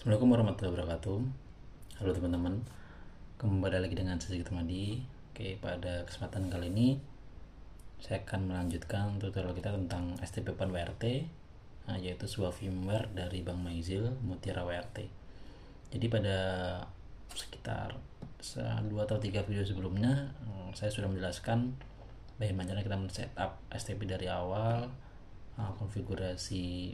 Assalamualaikum warahmatullahi wabarakatuh. Halo teman-teman, kembali lagi dengan saya Sigit Madi. Oke, pada kesempatan kali ini saya akan melanjutkan tutorial kita tentang STP Open WRT, yaitu sebuah firmware dari Bank Maizil Mutiara WRT. Jadi pada sekitar 2 atau 3 video sebelumnya saya sudah menjelaskan bagaimana kita men-setup STP dari awal, konfigurasi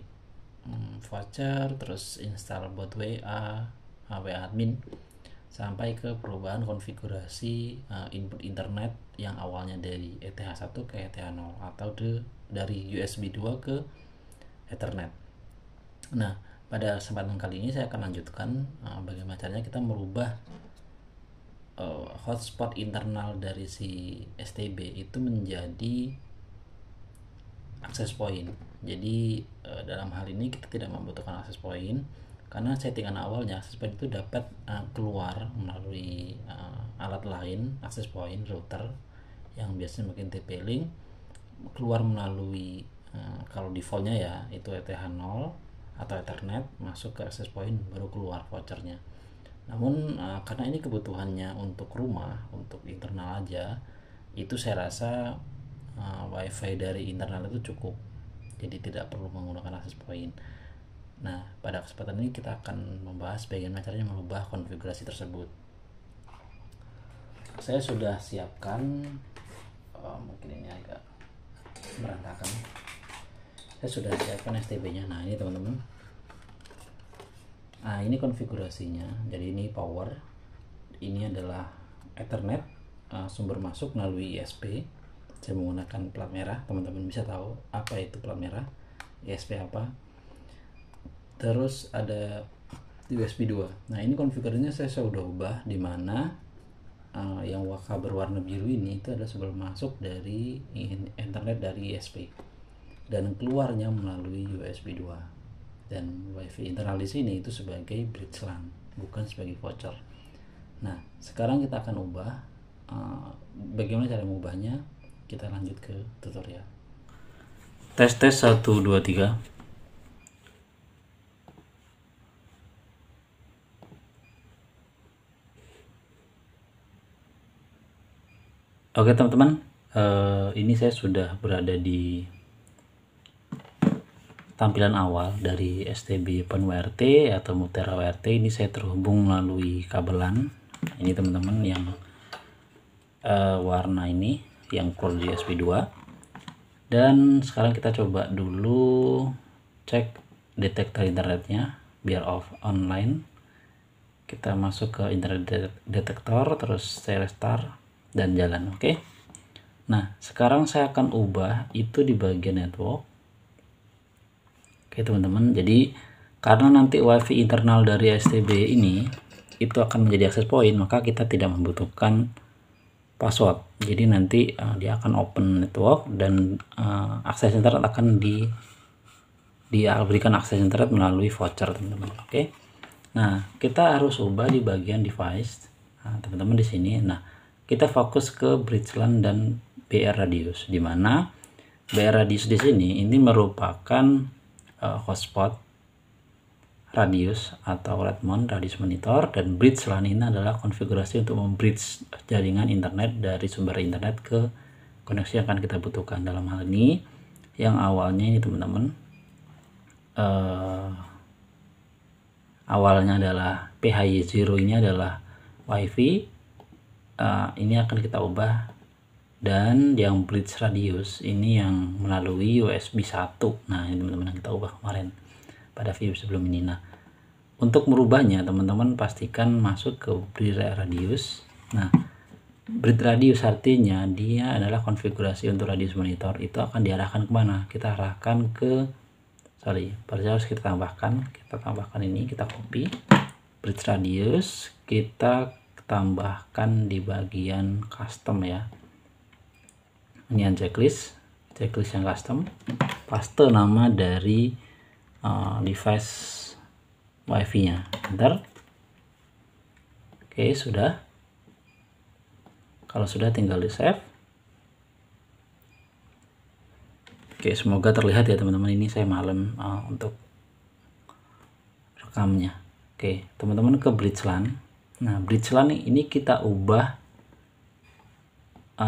voucher, terus install bot WA, WA admin, sampai ke perubahan konfigurasi input internet yang awalnya dari ETH1 ke ETH0 atau dari USB 2 ke Ethernet. Nah, pada kesempatan kali ini saya akan lanjutkan bagaimana caranya kita merubah hotspot internal dari si STB itu menjadi akses point. Jadi dalam hal ini kita tidak membutuhkan akses point karena settingan awalnya akses point itu dapat keluar melalui alat lain, akses point router yang biasanya mungkin TP-Link, keluar melalui kalau defaultnya ya itu ETH0 atau Ethernet, masuk ke akses point baru keluar vouchernya. Namun karena ini kebutuhannya untuk rumah, untuk internal aja, itu saya rasa wifi dari internal itu cukup, jadi tidak perlu menggunakan akses point. Nah, pada kesempatan ini kita akan membahas bagaimana caranya merubah konfigurasi tersebut. Saya sudah siapkan, mungkin ini agak berantakan, saya sudah siapkan STB nya. Nah, ini teman-teman, ini konfigurasinya. Jadi ini power, ini adalah Ethernet, sumber masuk melalui ISP. Saya menggunakan plat merah, teman-teman bisa tahu apa itu plat merah, ISP apa. Terus ada USB 2. Nah, ini konfigurasinya saya sudah ubah, di mana yang waka berwarna biru ini itu adalah sumber masuk dari internet dari ISP dan keluarnya melalui USB 2. Dan WiFi internal di sini itu sebagai bridge LAN, bukan sebagai voucher. Nah, sekarang kita akan ubah. Bagaimana cara mengubahnya? Kita lanjut ke tutorial. Tes 1 2 3. Oke teman-teman, ini saya sudah berada di tampilan awal dari STB Open WRT atau Mutiara WRT. Ini saya terhubung melalui kabel LAN. Ini teman-teman yang warna ini yang keluar di USB 2. Dan sekarang kita coba dulu cek detektor internetnya biar off online. Kita masuk ke internet detektor, terus saya restart dan jalan. Oke. Nah, sekarang saya akan ubah itu di bagian network. Oke teman-teman, jadi karena nanti WiFi internal dari STB ini itu akan menjadi akses point, maka kita tidak membutuhkan password. Jadi nanti dia akan open network dan akses internet akan diberikan akses internet melalui voucher teman-teman. Oke. Nah, kita harus ubah di bagian device. Nah, teman-teman di sini. Nah, kita fokus ke bridge LAN dan BR radius, di mana BR radius di sini ini merupakan hotspot radius atau Redmond radius monitor, dan bridge LAN ini adalah konfigurasi untuk membridge jaringan internet dari sumber internet ke koneksi yang akan kita butuhkan. Dalam hal ini yang awalnya ini teman-teman, awalnya adalah PHY0, ini adalah WiFi, ini akan kita ubah, dan yang bridge radius ini yang melalui USB 1. Nah, ini teman-teman yang kita ubah kemarin pada video sebelum ini. Nah, untuk merubahnya teman-teman pastikan masuk ke bridge radius. Nah, bridge radius artinya dia adalah konfigurasi untuk radius monitor, itu akan diarahkan kemana? Kita arahkan ke harus kita tambahkan ini, kita copy bridge radius, kita tambahkan di bagian custom ya. Ini yang checklist yang custom, paste nama dari device WiFi nya, enter. Oke, sudah. Kalau sudah tinggal di save. Oke, semoga terlihat ya teman-teman. Ini saya malam untuk rekamnya. Oke, teman-teman ke bridge LAN. Nah, bridge LAN ini kita ubah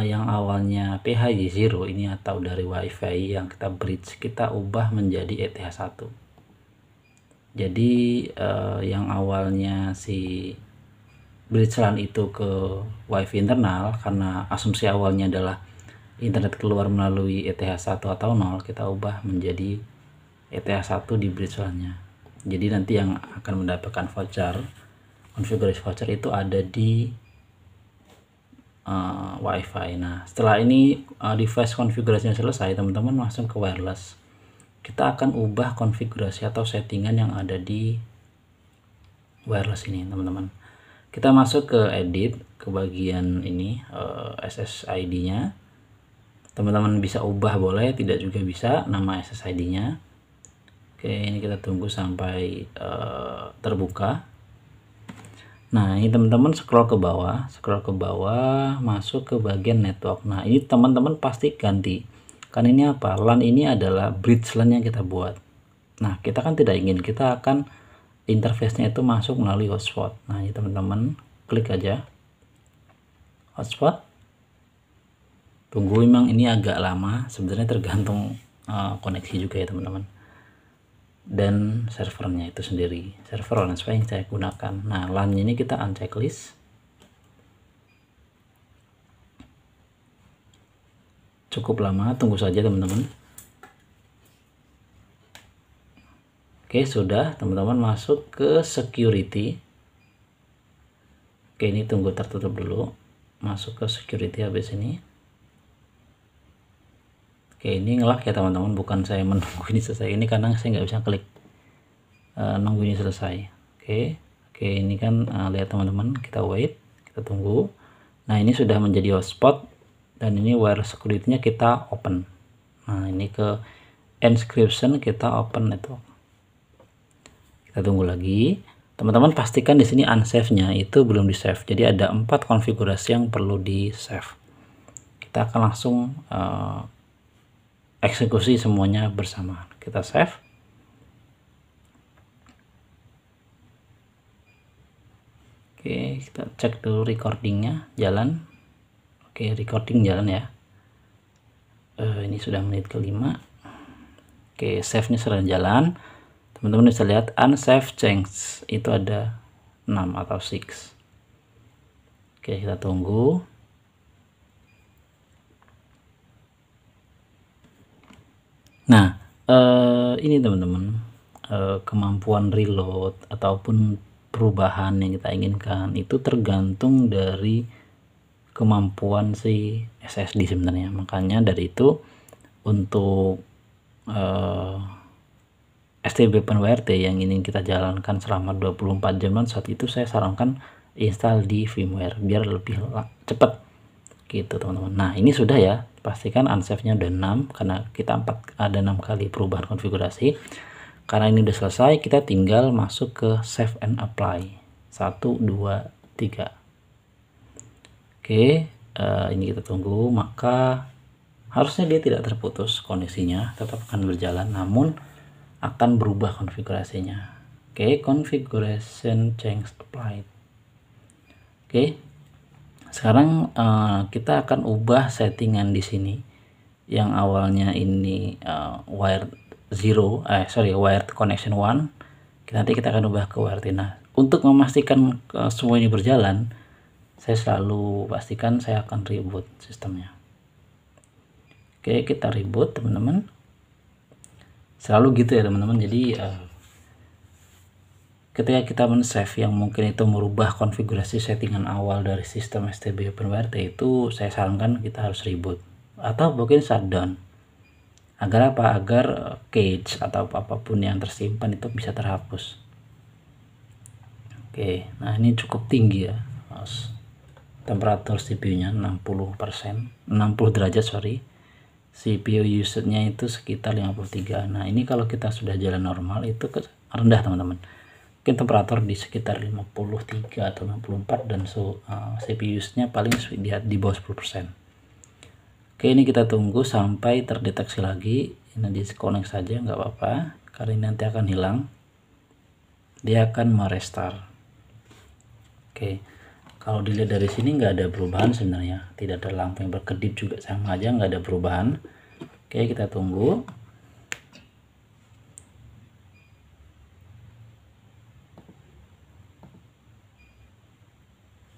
yang awalnya PHY0 ini atau dari WiFi yang kita bridge, kita ubah menjadi ETH1. Jadi yang awalnya si bridge LAN itu ke WiFi internal, karena asumsi awalnya adalah internet keluar melalui ETH1 atau 0, kita ubah menjadi ETH1 di bridge LAN-nya. Jadi nanti yang akan mendapatkan voucher, konfigurasi voucher itu ada di WiFi. Nah, setelah ini device konfigurasinya selesai, teman-teman langsung ke wireless. Kita akan ubah konfigurasi atau settingan yang ada di wireless ini, teman-teman. Kita masuk ke edit, ke bagian ini SSID-nya. Teman-teman bisa ubah boleh, tidak juga bisa nama SSID-nya. Oke, ini kita tunggu sampai terbuka. Nah, ini teman-teman scroll ke bawah, masuk ke bagian network. Nah, ini teman-teman pasti ganti. Kan ini apa? LAN ini adalah bridge LAN yang kita buat. Nah, kita kan tidak ingin, kita akan interface-nya itu masuk melalui hotspot. Nah, ini teman-teman klik aja hotspot. Tunggu, memang ini agak lama, sebenarnya tergantung koneksi juga ya teman-teman, dan servernya itu sendiri, server LAN yang saya gunakan. Nah, LAN ini kita unchecklist. Cukup lama, tunggu saja teman-teman. Oke, sudah, teman-teman masuk ke security. Oke, ini tunggu tertutup dulu. Masuk ke security habis ini. Oke, ini ngelak ya teman-teman, bukan saya menunggu ini selesai. Ini karena saya nggak bisa klik nunggu ini selesai. Oke, ini kan lihat teman-teman, kita wait, kita tunggu. Nah, ini sudah menjadi hotspot dan ini wireless security-nya kita open. Nah, ini ke encryption kita open network. Kita tunggu lagi. Teman-teman pastikan di sini unsave-nya itu belum di save. Jadi ada 4 konfigurasi yang perlu di save. Kita akan langsung eksekusi semuanya bersama. Kita save. Oke, kita cek dulu recordingnya jalan. Oke, recording jalan ya. Ini sudah menit ke-5. Oke, save-nya sudah jalan. Teman-teman bisa lihat unsave change itu ada 6 atau 6. Oke, kita tunggu. Nah, ini teman-teman, kemampuan reload ataupun perubahan yang kita inginkan itu tergantung dari kemampuan si SSD sebenarnya. Makanya dari itu untuk STB OpenWrt yang ingin kita jalankan selama 24 jam saat itu, saya sarankan install di VMware biar lebih cepat gitu teman-teman. Nah, ini sudah ya, pastikan unsave-nya udah 6 karena kita ada 6 kali perubahan konfigurasi. Karena ini udah selesai, kita tinggal masuk ke save and apply 1, 2, 3. Oke, ini kita tunggu. Maka harusnya dia tidak terputus koneksinya, tetap akan berjalan, namun akan berubah konfigurasinya. Oke, configuration change applied. Oke, sekarang kita akan ubah settingan di sini yang awalnya ini wired connection 1, nanti kita akan ubah ke wired. Nah, untuk memastikan semua ini berjalan, saya selalu pastikan saya akan reboot sistemnya. Oke, kita reboot teman-teman, selalu gitu ya teman-teman. Jadi ketika kita men-save yang mungkin itu merubah konfigurasi settingan awal dari sistem STB OpenWrt, itu saya sarankan kita harus reboot atau mungkin shutdown. Agar apa? Agar cache atau apapun yang tersimpan itu bisa terhapus. Oke, nah ini cukup tinggi ya. Temperatur CPU-nya 60 derajat, CPU usage-nya itu sekitar 53. Nah, ini kalau kita sudah jalan normal itu rendah teman-teman. Mungkin temperatur di sekitar 53 atau 54 dan CPU usage-nya paling di bawah 10%. Oke, ini kita tunggu sampai terdeteksi lagi. Ini disconnect saja, nggak apa-apa, karena ini nanti akan hilang. dia akan merestart. Oke, kalau dilihat dari sini nggak ada perubahan sebenarnya, tidak ada lampu yang berkedip juga, sama aja nggak ada perubahan. Oke, kita tunggu.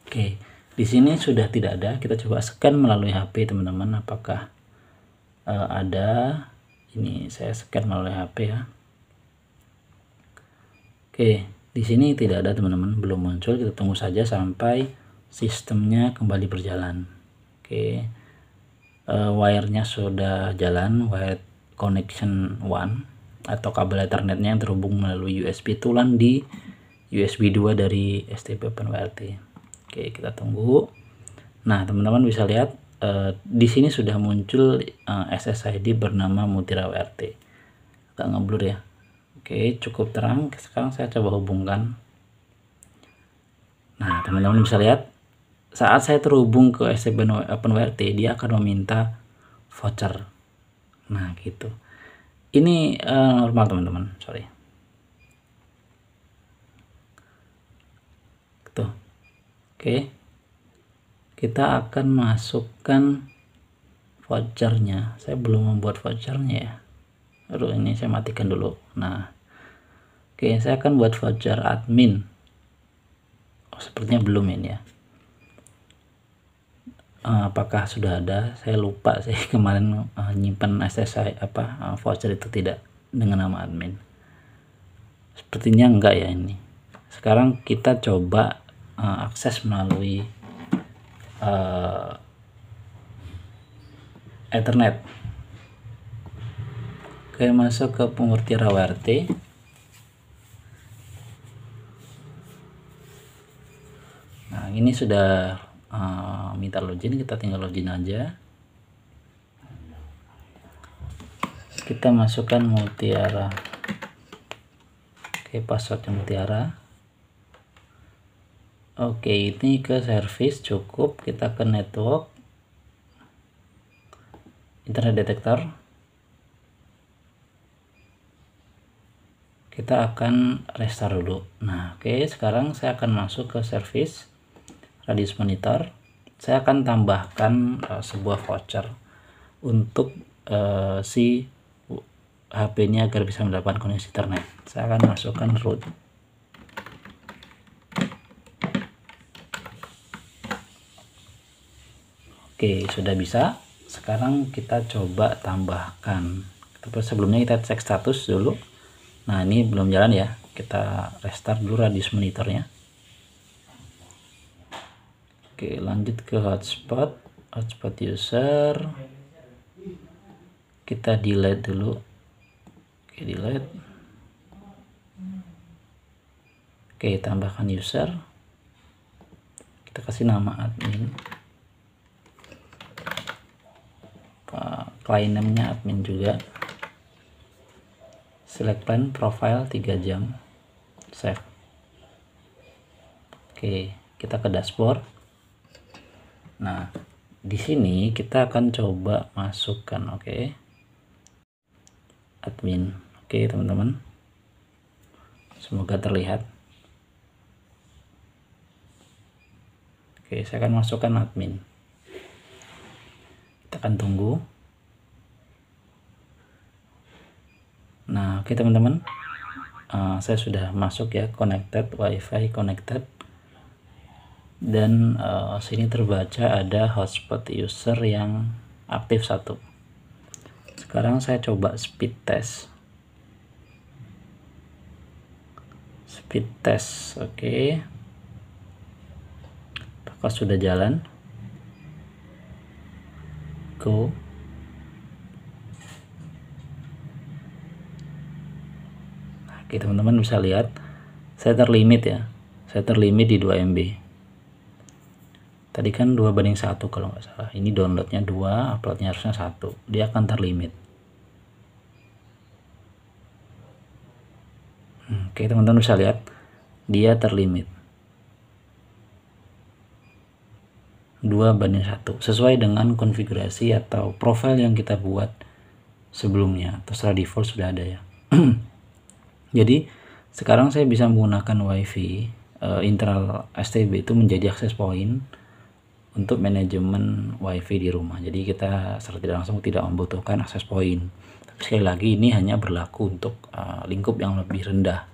Oke, di sini sudah tidak ada. Kita coba scan melalui HP teman-teman, apakah ada. Ini saya scan melalui HP ya. Oke, di sini tidak ada teman-teman, belum muncul. Kita tunggu saja sampai sistemnya kembali berjalan. Oke, wirenya sudah jalan, wire connection 1 atau kabel ethernetnya yang terhubung melalui USB tulan di USB 2 dari STB OpenWRT. Oke, kita tunggu. Nah, teman-teman bisa lihat di sini sudah muncul SSID bernama Mutiara WRT. Agak ngeblur ya. Oke, cukup terang. Sekarang saya coba hubungkan. Nah, teman-teman bisa lihat saat saya terhubung ke STB OpenWRT, dia akan meminta voucher. Nah, gitu. Ini normal teman-teman, sorry. Tuh. Oke, kita akan masukkan vouchernya. Saya belum membuat vouchernya ya. Aduh, ini saya matikan dulu. Nah, oke, saya akan buat voucher admin. Oh, sepertinya belum ini ya. Apakah sudah ada? Saya lupa sih kemarin nyimpan SSI voucher itu tidak dengan nama admin. Sepertinya enggak ya ini. Sekarang kita coba akses melalui Ethernet. Oke, masuk ke Mutiara WRT. Nah, ini sudah minta login, kita tinggal login aja. Kita masukkan Mutiara. Oke, passwordnya Mutiara. Oke, ini ke service cukup. Kita ke network, internet detector. Kita akan restart dulu. Nah, oke, sekarang saya akan masuk ke service radius monitor. Saya akan tambahkan sebuah voucher untuk si HP ini agar bisa mendapatkan koneksi internet. Saya akan masukkan root. Oke, sudah bisa. Sekarang kita coba tambahkan. Sebelumnya kita cek status dulu. Nah, ini belum jalan ya. Kita restart dulu radius monitornya. Oke, lanjut ke hotspot user. Kita delete dulu. Oke, delete. Oke, tambahkan user. Kita kasih nama admin. Client name-nya admin juga. Select plan profile 3 jam. Save. Oke, kita ke dashboard. Nah, di sini kita akan coba masukkan admin. Oke, teman-teman. Semoga terlihat. Oke, saya akan masukkan admin. Kita akan tunggu. Nah, oke teman-teman, saya sudah masuk ya, connected, wifi connected, dan sini terbaca ada hotspot user yang aktif 1. Sekarang saya coba speed test. Oke, apakah sudah jalan? Go. Oke, teman-teman bisa lihat saya terlimit ya, saya terlimit di 2 MB. Tadi kan 2:1 kalau nggak salah, ini downloadnya 2, uploadnya harusnya 1, dia akan terlimit. Oke, teman-teman bisa lihat dia terlimit 2:1 sesuai dengan konfigurasi atau profil yang kita buat sebelumnya, atau secara default sudah ada ya. Jadi Sekarang saya bisa menggunakan WiFi internal STB itu menjadi akses point untuk manajemen WiFi di rumah. Jadi kita secara tidak langsung tidak membutuhkan akses point. Tapi sekali lagi ini hanya berlaku untuk lingkup yang lebih rendah.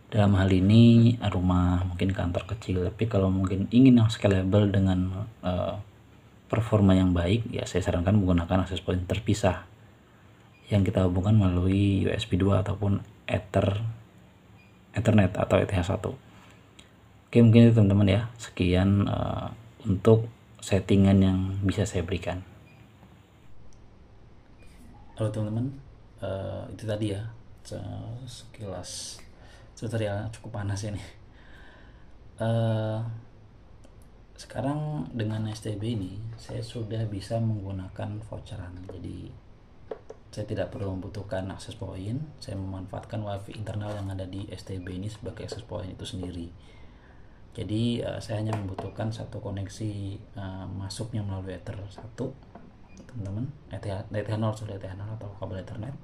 Dalam hal ini rumah, mungkin kantor kecil. Tapi kalau mungkin ingin yang scalable dengan performa yang baik, ya saya sarankan menggunakan akses point terpisah yang kita hubungkan melalui USB 2 ataupun Ethernet atau ETH1. Oke, mungkin itu teman-teman ya. Sekian untuk settingan yang bisa saya berikan. Halo teman-teman, itu tadi ya sekilas tutorial cukup panas ini. Sekarang dengan STB ini saya sudah bisa menggunakan voucheran. Jadi saya tidak perlu membutuhkan akses point. Saya memanfaatkan WiFi internal yang ada di STB ini sebagai akses point itu sendiri. Jadi saya hanya membutuhkan satu koneksi masuknya melalui Ether1, teman-teman, ETH0 atau kabel Ethernet,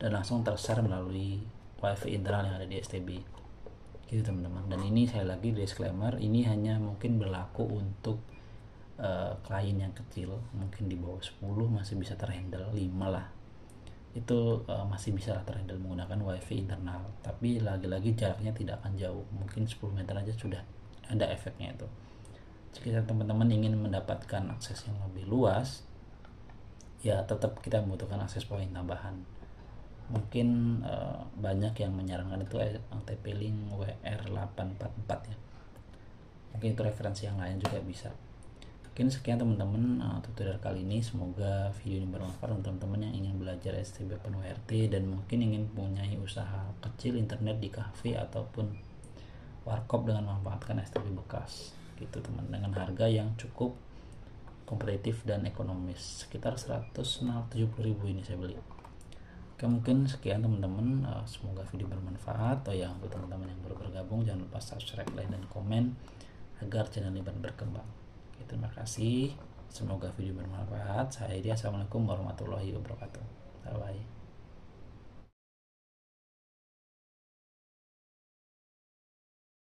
dan langsung tershare melalui WiFi internal yang ada di STB. Gitu teman-teman. Dan ini saya lagi disclaimer, ini hanya mungkin berlaku untuk klien yang kecil, mungkin di bawah 10 masih bisa terhandle, 5 lah itu masih bisa terhandle menggunakan WiFi internal. Tapi lagi-lagi jaraknya tidak akan jauh, mungkin 10 meter aja sudah ada efeknya itu. Jika teman-teman ingin mendapatkan akses yang lebih luas, ya tetap kita membutuhkan akses point tambahan. Mungkin banyak yang menyarankan itu TP-Link WR844 ya. Mungkin itu referensi yang lain juga bisa. Mungkin sekian teman-teman tutorial kali ini. Semoga video ini bermanfaat untuk teman-teman yang ingin belajar STB penuh RT dan mungkin ingin mempunyai usaha kecil internet di kafe ataupun warkop dengan memanfaatkan STB bekas gitu teman, dengan harga yang cukup kompetitif dan ekonomis, sekitar 170.000 ini saya beli. Oke, mungkin sekian teman-teman, semoga video bermanfaat. Oh ya, untuk teman-teman yang baru bergabung jangan lupa subscribe, like, dan komen agar channel ini berkembang. Oke, terima kasih, semoga video bermanfaat. Saya Edi, assalamualaikum warahmatullahi wabarakatuh. Bye bye.